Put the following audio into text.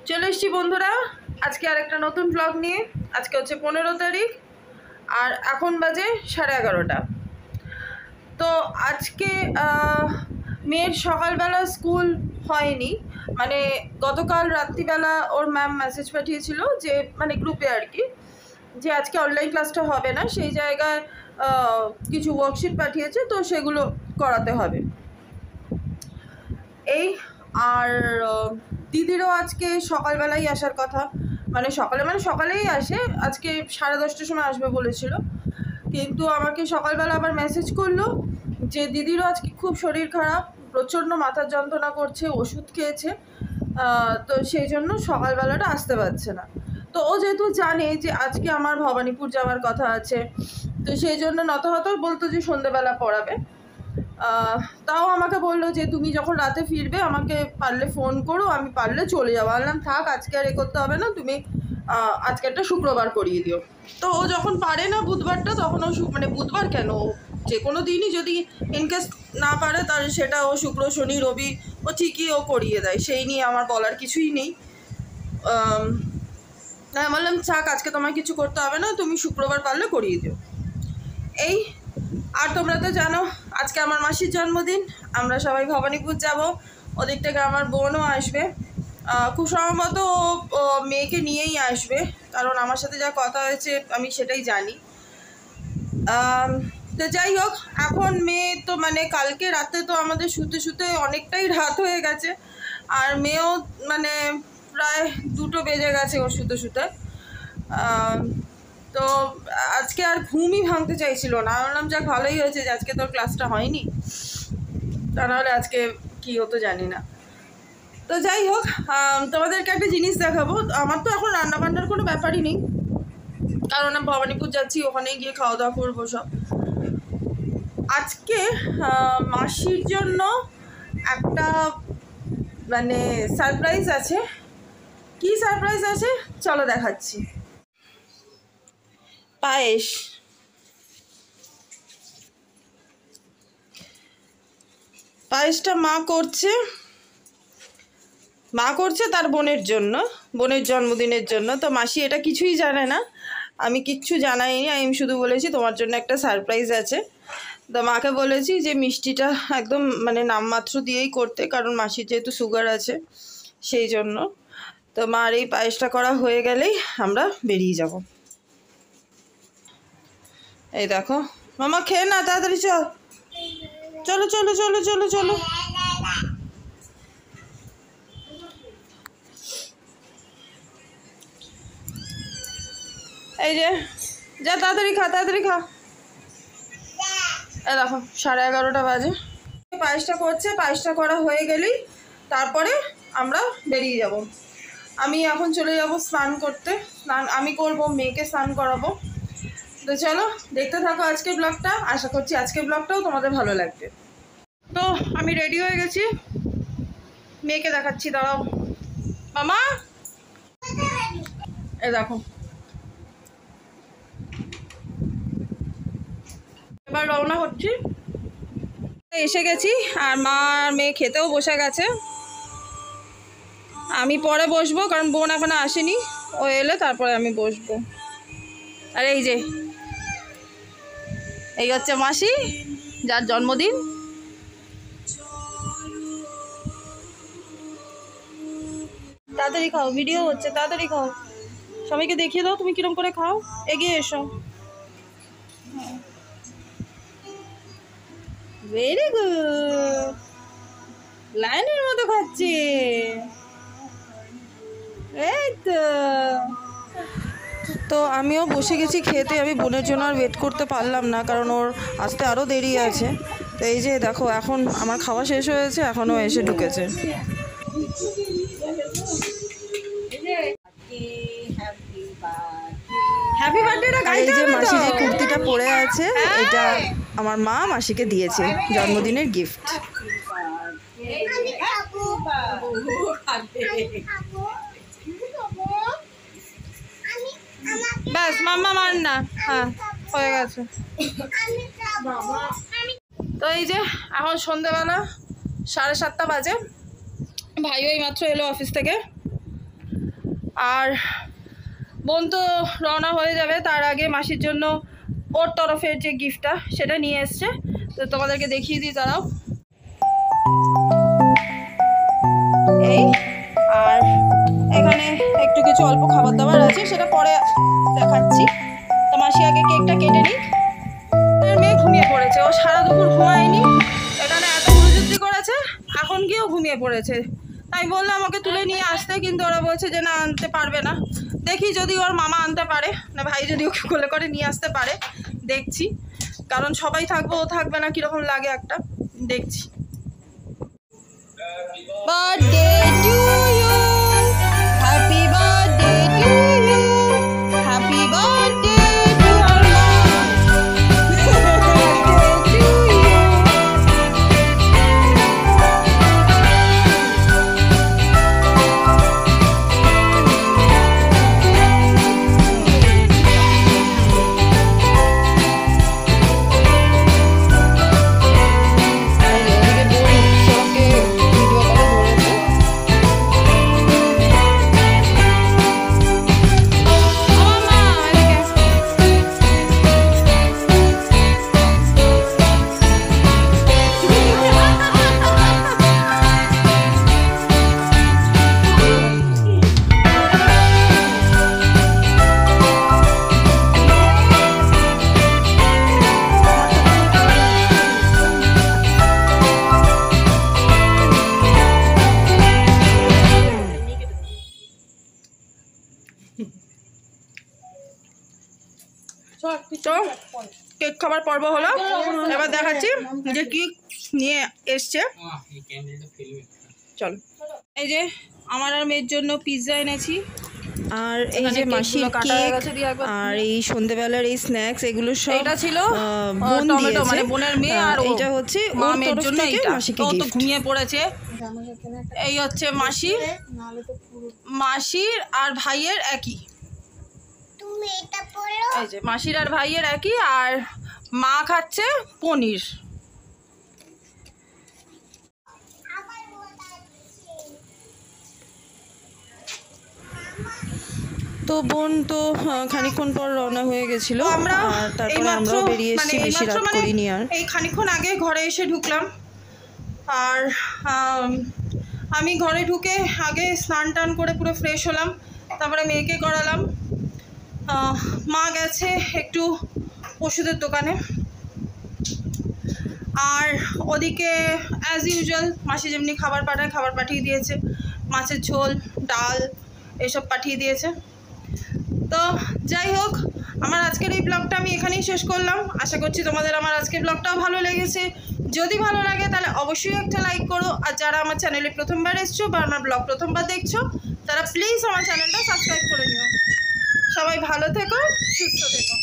চলে এসেছি বন্ধুরা আজকে আরেকটা নতুন ব্লগ নিয়ে। আজকে হচ্ছে 15 তারিখ আর এখন বাজে 11:30। তো আজকে মেয়ের সকালবেলা স্কুল হয়নি, মানে গতকাল রাত্রিবেলা ওর ম্যাম মেসেজ পাঠিয়েছিল যে মানে গ্রুপে আর কি, যে আজকে অনলাইন ক্লাসটা হবে না, সেই জায়গায় কিছু ওয়ার্কশিট পাঠিয়েছে, তো সেগুলো করাতে হবে এই। আর দিদিরও আজকে সকালবেলাই আসার কথা, মানে সকালেই আসে, আজকে 10:30টার সময় আসবে বলেছিল, কিন্তু আমাকে সকালবেলা আবার মেসেজ করলো যে দিদিরও আজকে খুব শরীর খারাপ, প্রচণ্ড মাথার যন্ত্রণা করছে, ওষুধ খেয়েছে, তো সেই জন্য সকালবেলাটা আসতে পারছে না। তো ও যেহেতু জানে যে আজকে আমার ভবানীপুর যাওয়ার কথা আছে, তো সেই জন্য নতহত বলতো যে সন্ধ্যেবেলা পড়াবে। তাও আমাকে বললো যে তুমি যখন রাতে ফিরবে আমাকে পারলে ফোন করো, আমি পারলে চলে যাবো। বললাম থাক, আজকে আর এ করতে হবে না, তুমি আজকে একটা শুক্রবার করিয়ে দিও। তো ও যখন পারে না বুধবারটা, তখন ও মানে বুধবার কেন, যে কোনো দিনই যদি ইনকেস না পারে তাহলে সেটা ও শুক্র শনি রবি ও ঠিকই ও করিয়ে দেয়, সেই নিয়ে আমার বলার কিছুই নেই। আমি বললাম থাক, আজকে তোমায় কিছু করতে হবে না, তুমি শুক্রবার পারলে করিয়ে দিও এই। আর তোমরা তো জানো আজকে আমার মাসির জন্মদিন, আমরা সবাই ভবানীপুর যাব, ওদিক থেকে আমার বোনও আসবে, খুব সম্ভবত ও মেয়েকে নিয়েই আসবে, কারণ আমার সাথে যা কথা হয়েছে আমি সেটাই জানি। তো যাই হোক, এখন মেয়ে তো মানে কালকে রাতে তো আমাদের শুতে শুতে অনেকটাই রাত হয়ে গেছে, আর মেয়েও মানে প্রায় 2টো বেজে গেছে ওর শুতে শুতে। তো আজকে আর ঘুমই ভাঙতে চাইছিল না, বললাম যাক ভালোই হয়েছে যে আজকে তোর ক্লাসটা হয়নি, তা নাহলে আজকে কী হতো জানি না। তো যাই হোক, তোমাদেরকে একটা জিনিস দেখাবো। আমার তো এখন রান্নাবান্নার কোনো ব্যাপারই নেই, কারণ আমি ভবানীপুর যাচ্ছি, ওখানে গিয়ে খাওয়া দাওয়া করবো সব। আজকে মাসির জন্য একটা মানে সারপ্রাইজ আছে। কি সারপ্রাইজ আছে চলো দেখাচ্ছি। পায়েসটা মা করছে তার বোনের জন্য, বোনের জন্মদিনের জন্য। তো মাসি এটা কিছুই জানে না, আমি কিচ্ছু জানাইনি, আমি শুধু বলেছি তোমার জন্য একটা সারপ্রাইজ আছে। তো মাকে বলেছি যে মিষ্টিটা একদম মানে নামমাত্র দিয়েই করতে, কারণ মাসির যেহেতু সুগার আছে সেই জন্য। তো মার এই পায়েসটা করা হয়ে গেলেই আমরা বেরিয়ে যাব। এই দেখো মামা, খেয়ে না তাড়াতাড়ি, চলো চলো চলো চলো চলো। এই যে যা, তাড়াতাড়ি খা তাড়াতাড়ি খা। এই দেখো 11:30 বাজে, পায়েসটা করছে, পায়েসটা করা হয়ে গেলেই তারপরে আমরা বেরিয়ে যাব। আমি এখন চলে যাব স্নান করতে, স্নান আমি করব, মেয়েকে স্নান করাবো। তো চলো দেখতে থাকো আজকের ব্লগটা, আশা করছি আজকের ব্লগটাও তোমাদের ভালো লাগবে। তো আমি রেডি হয়ে গেছি, মেয়েকে দেখাচ্ছি, দাঁড়াও মামা। এ দেখো এবার রওনা হচ্ছি, এসে গেছি, আর মা আর মেয়ে খেতেও বসে গেছে। আমি পরে বসবো, কারণ বোন এখনো আসেনি, ও এলে তারপরে আমি বসবো। আর এই যে এই হচ্ছে মাসি, যার জন্মদিন। তাড়াতাড়ি খাও, ভিডিও হচ্ছে, তাড়াতাড়ি খাও, সবাইকে দেখিয়ে দাও তুমি কিরম করে খাও, এগিয়ে এসো। ভেরি গুড, লাইনের মতো খাচ্ছে, এই তো আমিও বসে গেছি খেতে। আমি বোনের জন্য আর ওয়েট করতে পারলাম না, কারণ ওর আসতে আরও দেরি আছে। তো এই যে দেখো এখন আমার খাওয়া শেষ হয়েছে, এখনও এসে ঢুকেছে। Happy birthday. এই যে মাসি যে কুর্তিটা পরে আছে, এটা আমার মা মাসিকে দিয়েছে জন্মদিনের গিফট। ব্যাস মাম্মা মান না, হ্যাঁ হয়ে গেছে। তো এই যে এখন সন্ধ্যেবেলা 7:30 বাজে, ভাইও এই মাত্র এলো অফিস থেকে। আর বোন তো রওনা হয়ে যাবে, তার আগে মাসির জন্য ওর তরফের যে গিফটটা সেটা নিয়ে এসছে, তো তোমাদেরকে দেখিয়ে দিই। দাঁড়াও, এই আর এখানে একটু কিছু অল্প খাবার দাবার আছে, সেটা পরে দেখাচ্ছি। তো মাসি আগে কেকটা কেটে নিক। মেয়ে ঘুমিয়ে পড়েছে, ও সারা দুপুর ঘুমায়নি, এখানে এত গুরুযুদ্ধি করেছে, এখন গিয়েও ঘুমিয়ে পড়েছে। তাই বললাম আমাকে তুলে নিয়ে আসতে, কিন্তু ওরা বলছে যে না, আনতে পারবে না। দেখি যদি ওর মামা আনতে পারে, না ভাই যদি ওকে কোলে করে নিয়ে আসতে পারে, দেখছি। কারণ সবাই থাকবো, ও থাকবে না, কীরকম লাগে একটা, দেখছি। Birthday to you, happy birthday to you, happy birthday to our তো কেক খাবার পর্ব হলো, এবার দেখাচ্ছি যে কি নিয়ে এসছে। চলো, এই যে আমার আর মেয়ের জন্য পিৎজা এনেছি, আর এই যে মাসির কেক, আর এই সন্ধ্যেবেলার এই স্ন্যাক্স, এগুলো সব এটা ছিল টমেটো, মানে বোনের মেয়ে, আর এটা হচ্ছে মামের জন্য। ও তো ঘুমিয়ে পড়েছে। এই হচ্ছে মাসির আর ভাইয়ের একই, এই যে মাসির আর ভাইয়ের একই, আর মা খাচ্ছে পনির। তো বোন তো খানিকক্ষণ পর রওনা হয়ে গেছিল, তারপরে আমরাও বেরিয়ে এসেছি, বেশি রাত করিনি। আর এই খানিকক্ষণ আগে ঘরে এসে ঢুকলাম, আর আমি ঘরে ঢুকে আগে স্নান টান করে পুরো ফ্রেশ হলাম, তারপরে মেয়েকে করালাম। মা গেছে একটু ওষুধের দোকানে, আর ওদিকে অ্যাজ ইউজুয়াল মাসি যেমনি খাবার পাঠায় খাবার পাঠিয়ে দিয়েছে, মাছের ঝোল, ডাল এসব পাঠিয়ে দিয়েছে। তো যাই হোক, আমার আজকের এই ব্লগটা আমি এখানেই শেষ করলাম। আশা করছি তোমাদের আমার আজকের ব্লগটাও ভালো লেগেছে। যদি ভালো লাগে তাহলে অবশ্যই একটা লাইক করো, আর যারা আমার চ্যানেলে প্রথমবার এসছো বা আমার ব্লগ প্রথমবার দেখছো, তারা প্লিজ আমার চ্যানেলটা সাবস্ক্রাইব করে নিও। সবাই ভালো থেকো, সুস্থ থেকো।